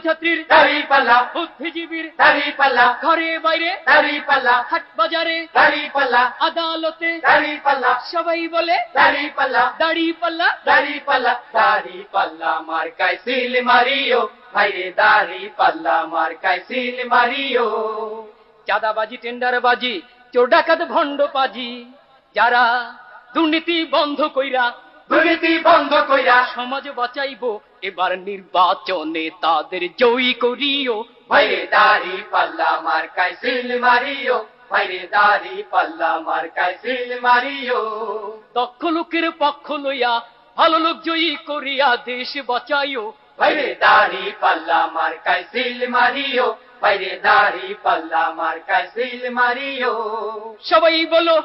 ছাত্রছাত্রীর দাড়ি পাল্লা, বুদ্ধিজীবীর দাড়ি পাল্লা, ঘরে বাইরে দাড়ি পাল্লা, হাট বাজারে দাড়ি পাল্লা, আদালতে দাড়ি পাল্লা, সবাই বলে দাড়ি পাল্লা, দাড়ি পাল্লা। দাড়ি পাল্লা, দাড়ি পাল্লা মার্কায় সিল মারিও, ভাইরে দাড়ি পাল্লা মার্কায় সিল মারিও। চাঁদাবাজি টেন্ডারবাজি চোর ডাকাত ভণ্ড পাজি যারা দুর্নীতি বন্ধ কইরা দুর্নীতি বন্ধ কইরা সমাজ বাঁচাইবো এবার নির্বাচনে তাদের জয়ী করিও। ভাইরে দাড়ি পাল্লা মার্কায় সিল মারিও, ভাইরে দাড়ি পাল্লা মার্কায় সিল মারিও। দক্ষ লোকের পক্ষ লইয়া ভালো লোক জয়ী করিয়া দেশ বাঁচাইও। ভাইরে দাড়ি পাল্লা মার্কায় সিল মারিও, ভাইরে দাড়ি পাল্লা মার্কায় সিল মারিও। সবাই বলো